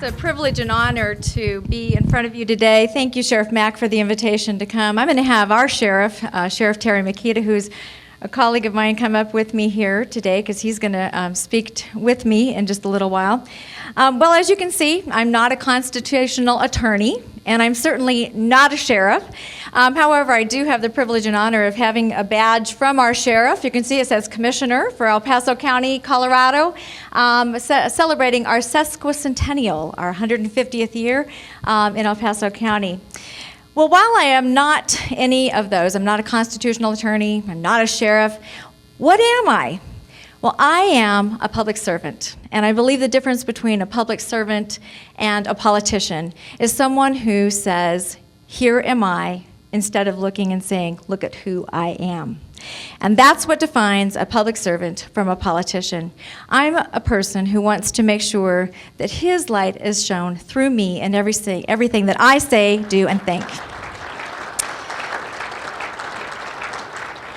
It's a privilege and honor to be in front of you today. Thank you, Sheriff Mack, for the invitation to come. I'm going to have our sheriff, Sheriff Terry Maketa, who's a colleague of mine, come up with me here today because he's going to speak with me in just a little while. Well, as you can see, I'm not a constitutional attorney, and I'm certainly not a sheriff. However, I do have the privilege and honor of having a badge from our sheriff. You can see it says Commissioner for El Paso County, Colorado, celebrating our sesquicentennial, our 150th year in El Paso County. Well, while I am not any of those, I'm not a constitutional attorney, I'm not a sheriff, what am I? Well, I am a public servant, and I believe the difference between a public servant and a politician is someone who says, here am I, instead of looking and saying, look at who I am. And that's what defines a public servant from a politician. I'm a person who wants to make sure that his light is shown through me and everything that I say, do, and think.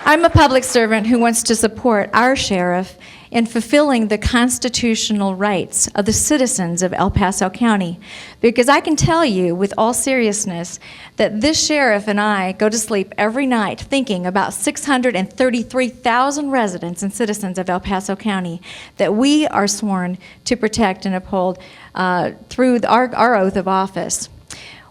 I'm a public servant who wants to support our sheriff in fulfilling the constitutional rights of the citizens of El Paso County. Because I can tell you with all seriousness that this sheriff and I go to sleep every night thinking about 633,000 residents and citizens of El Paso County that we are sworn to protect and uphold through our oath of office.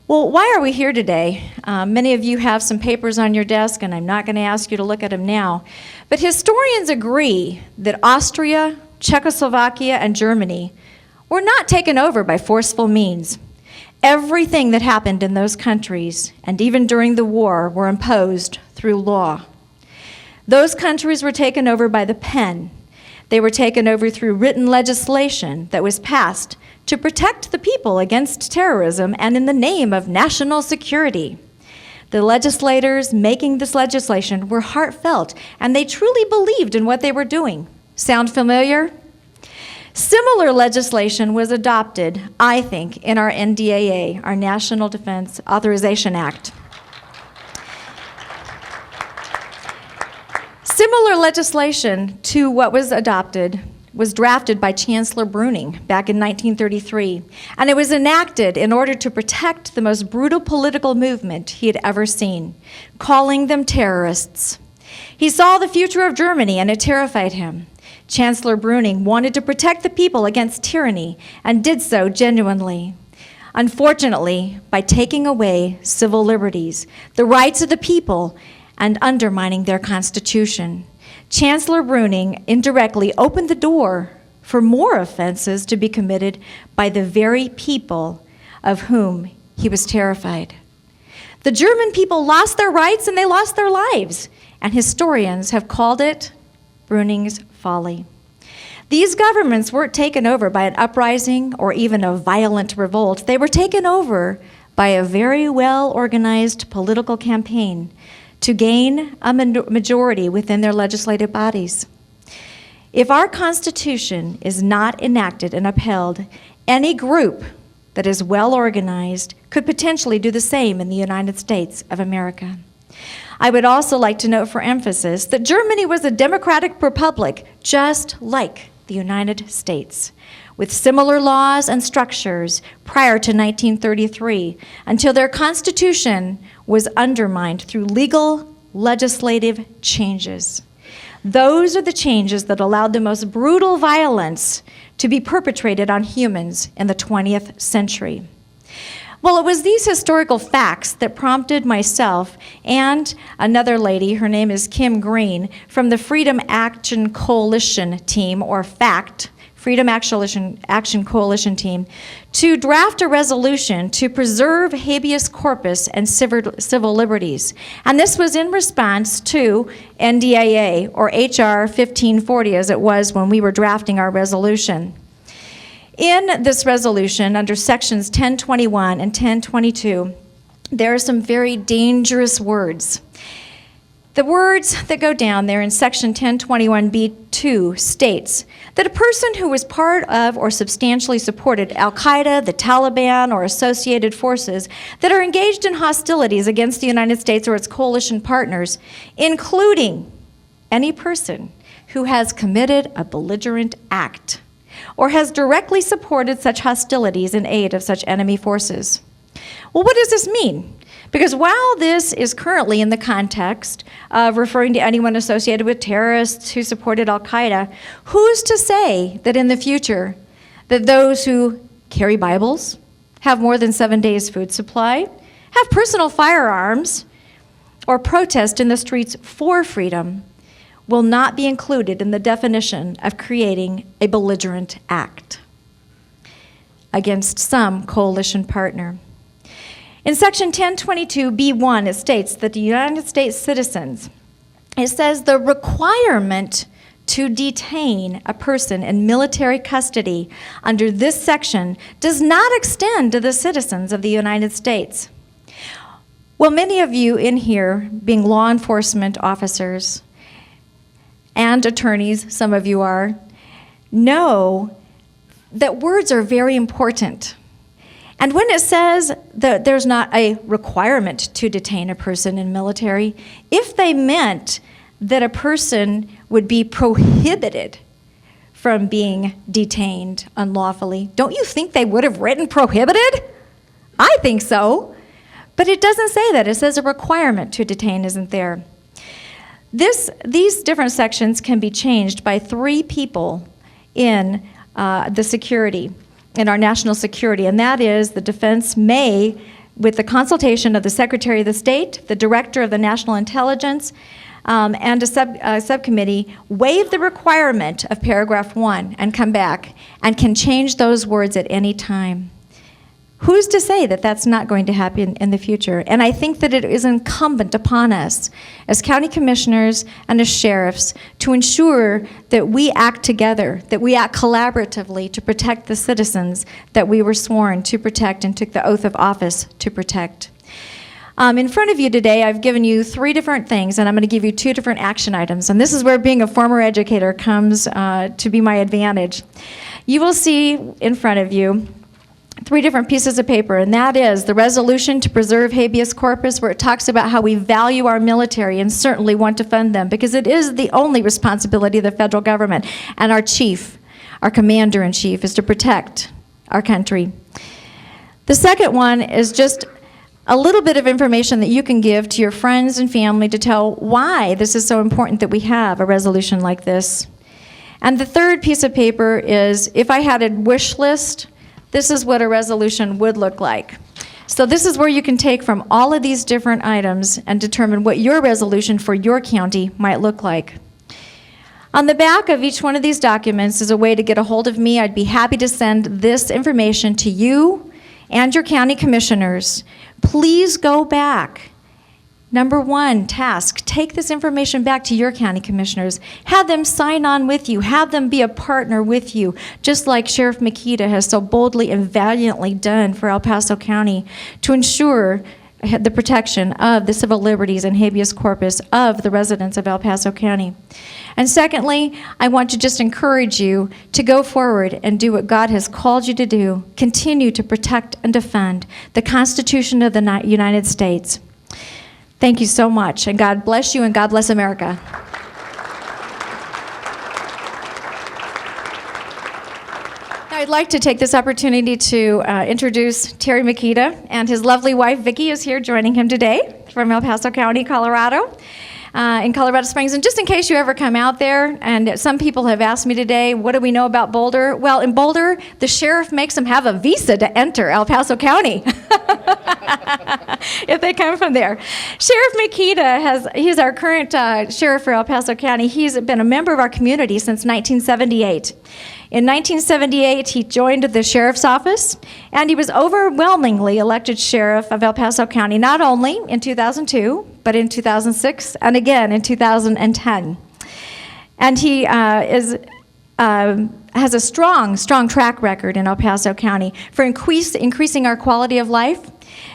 Well, why are we here today? Many of you have some papers on your desk, and I'm not going to ask you to look at them now. But historians agree that Austria, Czechoslovakia, and Germany were not taken over by forceful means. Everything that happened in those countries, and even during the war, were imposed through law. Those countries were taken over by the pen. They were taken over through written legislation that was passed to protect the people against terrorism and in the name of national security. The legislators making this legislation were heartfelt, and they truly believed in what they were doing. Sound familiar? Similar legislation was adopted, I think, in our NDAA, our National Defense Authorization Act. Similar legislation to what was adopted was drafted by Chancellor Bruning back in 1933, and it was enacted in order to protect the most brutal political movement he had ever seen, calling them terrorists. He saw the future of Germany, and it terrified him. Chancellor Bruning wanted to protect the people against tyranny, and did so genuinely. Unfortunately, by taking away civil liberties, the rights of the people, and undermining their constitution, Chancellor Bruning indirectly opened the door for more offenses to be committed by the very people of whom he was terrified. The German people lost their rights and they lost their lives, and historians have called it Bruning's folly. These governments weren't taken over by an uprising or even a violent revolt. They were taken over by a very well-organized political campaign to gain a majority within their legislative bodies. If our Constitution is not enacted and upheld, any group that is well organized could potentially do the same in the United States of America. I would also like to note for emphasis that Germany was a democratic republic just like the United States, with similar laws and structures prior to 1933, until their constitution was undermined through legal legislative changes. Those are the changes that allowed the most brutal violence to be perpetrated on humans in the 20th century. Well, it was these historical facts that prompted myself and another lady, her name is Kim Green, from the Freedom Action Coalition team, or FACT, Freedom Action Coalition team, to draft a resolution to preserve habeus corpus and civil liberties. And this was in response to NDIA, or HR 1540, as it was when we were drafting our resolution. In this resolution, under sections 1021 and 1022, there are some very dangerous words. The words that go down there in section 1021b2 states that a person who was part of or substantially supported Al-Qaeda, the Taliban, or associated forces that are engaged in hostilities against the United States or its coalition partners, including any person who has committed a belligerent act, or has directly supported such hostilities in aid of such enemy forces. Well, what does this mean? Because while this is currently in the context of referring to anyone associated with terrorists who supported Al-Qaeda, who's to say that in the future that those who carry Bibles, have more than 7 days' food supply, have personal firearms, or protest in the streets for freedom will not be included in the definition of creating a belligerent act against some coalition partner. In Section 1022B1, it states that the United States citizens, it says the requirement to detain a person in military custody under this section does not extend to the citizens of the United States. Well, many of you in here, being law enforcement officers and attorneys, some of you are, know that words are very important. And when it says that there's not a requirement to detain a person in military, if they meant that a person would be prohibited from being detained unlawfully, don't you think they would have written prohibited? I think so. But it doesn't say that. It says a requirement to detain isn't there. These different sections can be changed by 3 people in the security, in our national security, and that is the defense may, with the consultation of the Secretary of the State, the Director of the National Intelligence, and a subcommittee, waive the requirement of paragraph 1 and come back and can change those words at any time. Who's to say that that's not going to happen in the future? And I think that it is incumbent upon us as county commissioners and as sheriffs to ensure that we act together, that we act collaboratively to protect the citizens that we were sworn to protect and took the oath of office to protect. In front of you today, I've given you 3 different things, and I'm going to give you 2 different action items. And this is where being a former educator comes to be my advantage. You will see in front of you 3 different pieces of paper, and that is the resolution to preserve habeus corpus, where it talks about how we value our military and certainly want to fund them, because it is the only responsibility of the federal government, and our chief, our commander-in-chief, is to protect our country. The second one is just a little bit of information that you can give to your friends and family to tell why this is so important that we have a resolution like this. And the third piece of paper is, if I had a wish list, this is what a resolution would look like. So this is where you can take from all of these different items and determine what your resolution for your county might look like. On the back of each one of these documents is a way to get a hold of me. I'd be happy to send this information to you and your county commissioners. Please go back. Number 1, task, take this information back to your county commissioners. Have them sign on with you. Have them be a partner with you, just like Sheriff Makita has so boldly and valiantly done for El Paso County to ensure the protection of the civil liberties and habeus corpus of the residents of El Paso County. And secondly, I want to just encourage you to go forward and do what God has called you to do. Continue to protect and defend the Constitution of the United States. Thank you so much, and God bless you, and God bless America. Now, I'd like to take this opportunity to introduce Terry Maketa, and his lovely wife, Vicki, is here joining him today from El Paso County, Colorado. In Colorado Springs. And just in case you ever come out there, and some people have asked me today, what do we know about Boulder? Well, in Boulder, the sheriff makes them have a visa to enter El Paso County if they come from there. Sheriff Maketa he's our current sheriff for El Paso County. He's been a member of our community since 1978. In 1978, he joined the sheriff's office, and he was overwhelmingly elected sheriff of El Paso County, not only in 2002, but in 2006, and again in 2010. And he has a strong track record in El Paso County for increasing our quality of life,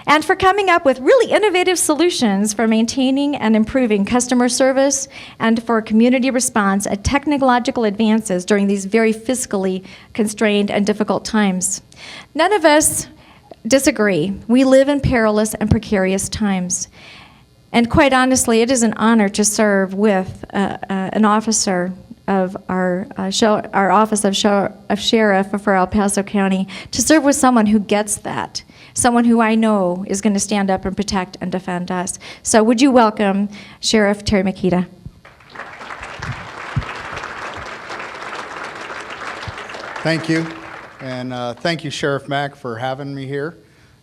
and for coming up with really innovative solutions for maintaining and improving customer service and for community response at technological advances during these very fiscally constrained and difficult times. None of us disagree. We live in perilous and precarious times. And quite honestly, it is an honor to serve with an officer of our office of sheriff for El Paso County to serve with someone who gets that, someone who I know is going to stand up and protect and defend us. So would you welcome Sheriff Terry Maketa? Thank you, and thank you, Sheriff Mack, for having me here.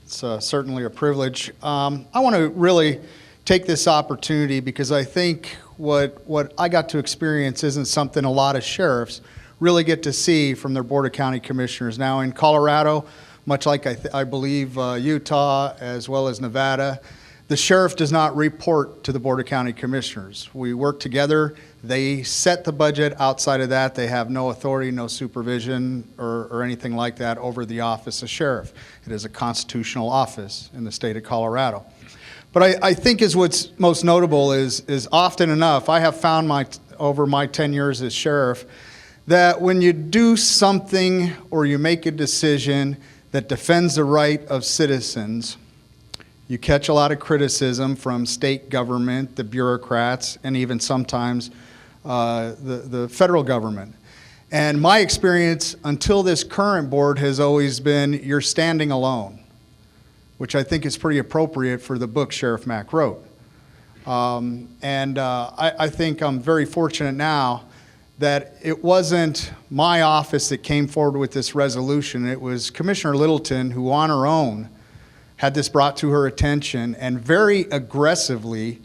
It's certainly a privilege. I want to really take this opportunity because I think what I got to experience isn't something a lot of sheriffs really get to see from their Board of County Commissioners. Now in Colorado, much like I believe Utah as well as Nevada, the sheriff does not report to the Board of County Commissioners. We work together. They set the budget. Outside of that, they have no authority, no supervision, or anything like that over the office of sheriff. It is a constitutional office in the state of Colorado. But I think what's most notable is often enough, I have found over my 10 years as sheriff, that when you do something or you make a decision that defends the right of citizens, you catch a lot of criticism from state government, the bureaucrats, and even sometimes the federal government. And my experience until this current board has always been, you're standing alone, which I think is pretty appropriate for the book Sheriff Mack wrote. I think I'm very fortunate now that it wasn't my office that came forward with this resolution. It was Commissioner Littleton who on her own had this brought to her attention and very aggressively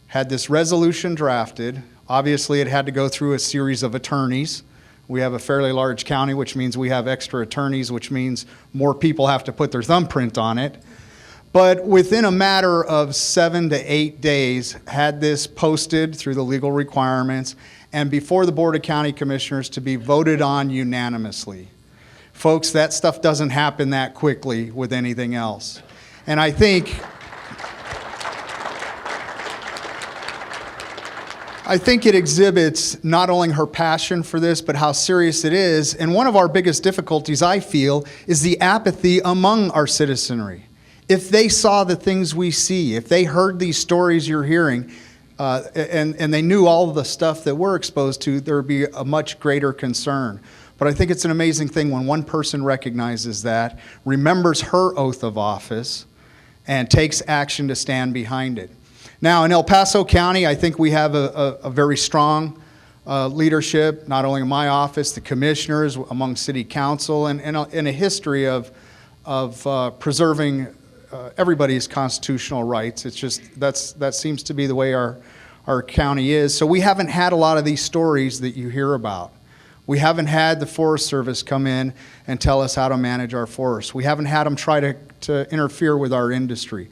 had this resolution drafted. Obviously, it had to go through a series of attorneys. We have a fairly large county, which means we have extra attorneys, which means more people have to put their thumbprint on it. But within a matter of 7 to 8 days, had this posted through the legal requirements and before the Board of County Commissioners to be voted on unanimously. Folks, that stuff doesn't happen that quickly with anything else. And I think it exhibits not only her passion for this, but how serious it is. And one of our biggest difficulties, I feel, is the apathy among our citizenry. If they saw the things we see, if they heard these stories you're hearing, and they knew all of the stuff that we're exposed to, there would be a much greater concern. But I think it's an amazing thing when one person recognizes that, remembers her oath of office, and takes action to stand behind it. Now, in El Paso County, I think we have a very strong leadership, not only in my office, the commissioners, among city council, and a history of preserving everybody's constitutional rights. It's just, that seems to be the way our county is. So we haven't had a lot of these stories that you hear about. We haven't had the Forest Service come in and tell us how to manage our forests. We haven't had them try to interfere with our industry.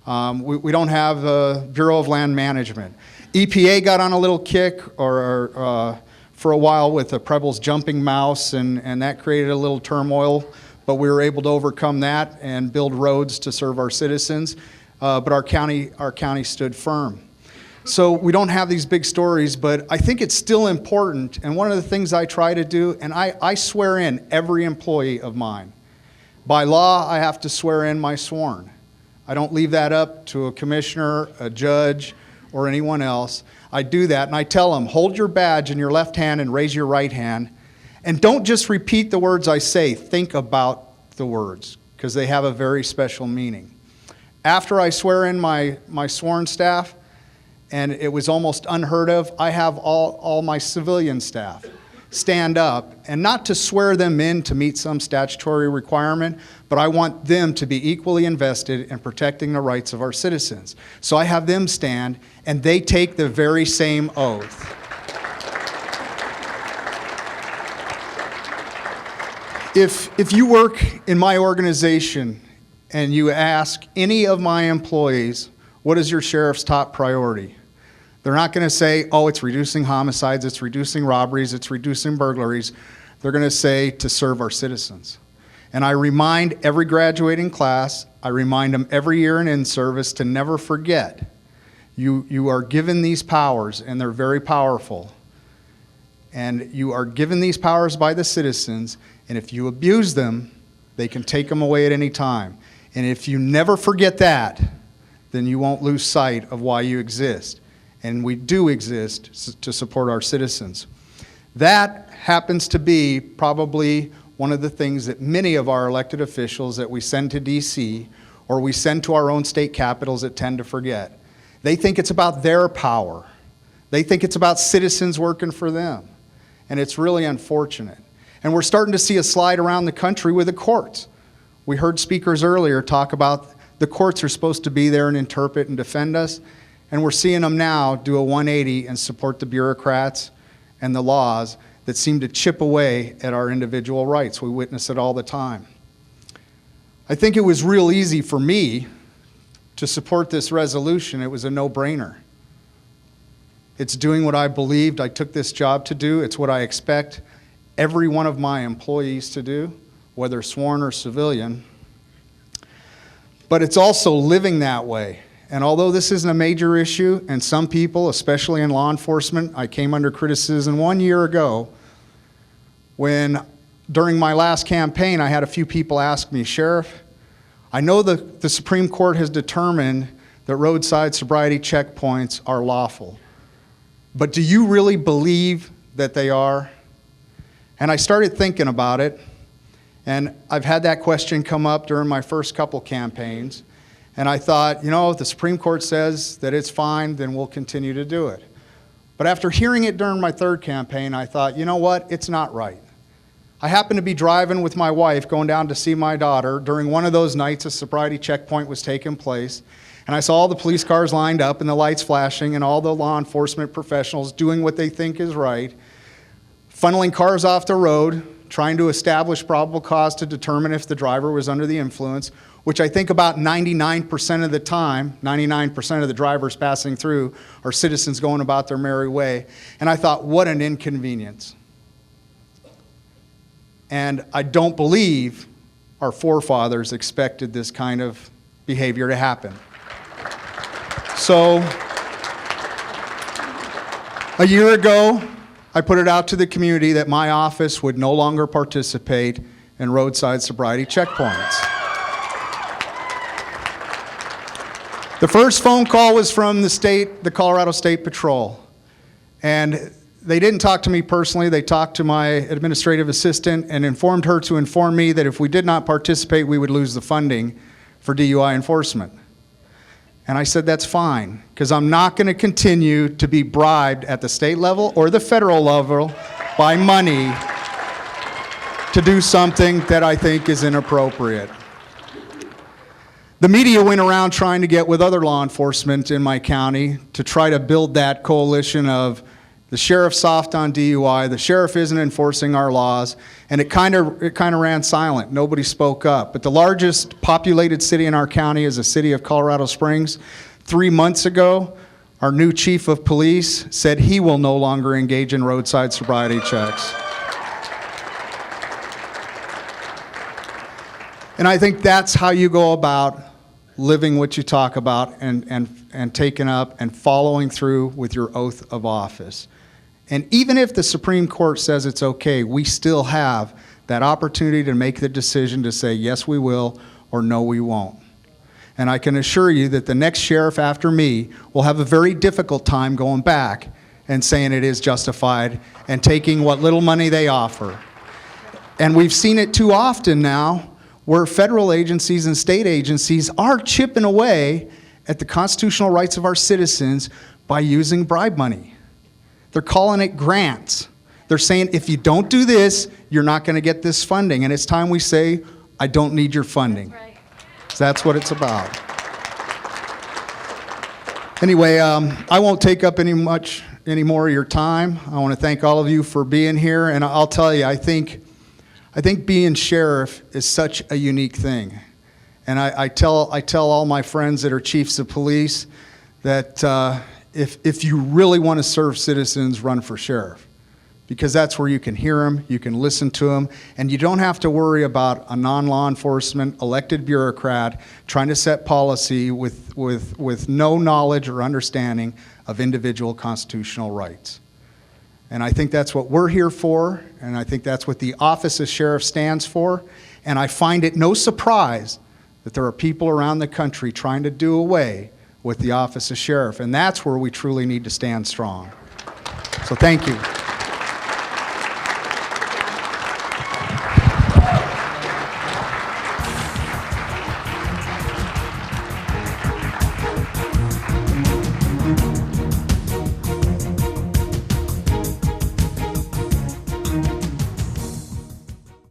We don't have the Bureau of Land Management. EPA got on a little kick for a while with the Preble's jumping mouse, and that created a little turmoil, but we were able to overcome that and build roads to serve our citizens. But our county stood firm. So we don't have these big stories, but I think it's still important. And one of the things I try to do, and I swear in every employee of mine. By law, I have to swear in my sworn. I don't leave that up to a commissioner, a judge, or anyone else. I do that, and I tell them, hold your badge in your left hand and raise your right hand. And don't just repeat the words I say. Think about the words, because they have a very special meaning. After I swear in my sworn staff, and it was almost unheard of, I have all my civilian staff stand up, and not to swear them in to meet some statutory requirement, but I want them to be equally invested in protecting the rights of our citizens. So I have them stand, and they take the very same oath. If you work in my organization and you ask any of my employees, what is your sheriff's top priority? They're not going to say, oh, it's reducing homicides, it's reducing robberies, it's reducing burglaries. They're going to say to serve our citizens. And I remind every graduating class, I remind them every year in service to never forget, you are given these powers, and they're very powerful. And you are given these powers by the citizens, and if you abuse them, they can take them away at any time. And if you never forget that, then you won't lose sight of why you exist. And we do exist to support our citizens. That happens to be probably one of the things that many of our elected officials that we send to DC or we send to our own state capitals that tend to forget. They think it's about their power. They think it's about citizens working for them. And it's really unfortunate. And we're starting to see a slide around the country with the courts. We heard speakers earlier talk about the courts are supposed to be there and interpret and defend us. And we're seeing them now do a 180 and support the bureaucrats and the laws that seem to chip away at our individual rights. We witness it all the time. I think it was real easy for me to support this resolution. It was a no-brainer. It's doing what I believed I took this job to do. It's what I expect every one of my employees to do, whether sworn or civilian. But it's also living that way. And although this isn't a major issue, and some people, especially in law enforcement, I came under criticism 1 year ago when, during my last campaign, I had a few people ask me, Sheriff, I know the Supreme Court has determined that roadside sobriety checkpoints are lawful, but do you really believe that they are? And I started thinking about it, and I've had that question come up during my first couple campaigns. And I thought, you know, if the Supreme Court says that it's fine, then we'll continue to do it. But after hearing it during my third campaign, I thought, you know what, it's not right. I happened to be driving with my wife going down to see my daughter. During one of those nights, a sobriety checkpoint was taking place. And I saw all the police cars lined up and the lights flashing and all the law enforcement professionals doing what they think is right, funneling cars off the road, trying to establish probable cause to determine if the driver was under the influence, which I think about 99% of the time, 99% of the drivers passing through are citizens going about their merry way. And I thought, what an inconvenience. And I don't believe our forefathers expected this kind of behavior to happen. So, a year ago, I put it out to the community that my office would no longer participate in roadside sobriety checkpoints. The first phone call was from the Colorado State Patrol. And they didn't talk to me personally. They talked to my administrative assistant and informed her to inform me that if we did not participate, we would lose the funding for DUI enforcement. And I said, that's fine, because I'm not going to continue to be bribed at the state level or the federal level by money to do something that I think is inappropriate. The media went around trying to get with other law enforcement in my county to try to build that coalition of the sheriff's soft on DUI, the sheriff isn't enforcing our laws, and it kind of ran silent. Nobody spoke up. But the largest populated city in our county is the city of Colorado Springs. 3 months ago, our new chief of police said he will no longer engage in roadside sobriety checks. And I think that's how you go about living what you talk about and taking up and following through with your oath of office. And even if the Supreme Court says it's okay, we still have that opportunity to make the decision to say, yes, we will, or no, we won't. And I can assure you that the next sheriff after me will have a very difficult time going back and saying it is justified and taking what little money they offer. And we've seen it too often now where federal agencies and state agencies are chipping away at the constitutional rights of our citizens by using bribe money. They're calling it grants. They're saying, if you don't do this, you're not going to get this funding. And it's time we say, I don't need your funding. That's right. So that's what it's about. Anyway, I won't take up any more of your time. I want to thank all of you for being here. And I'll tell you, I think being sheriff is such a unique thing. And I tell all my friends that are chiefs of police that if you really want to serve citizens, run for sheriff. Because that's where you can hear them, you can listen to them, and you don't have to worry about a non-law enforcement elected bureaucrat trying to set policy with no knowledge or understanding of individual constitutional rights. And I think that's what we're here for, and I think that's what the Office of Sheriff stands for. And I find it no surprise that there are people around the country trying to do away with the Office of Sheriff, and that's where we truly need to stand strong. So thank you.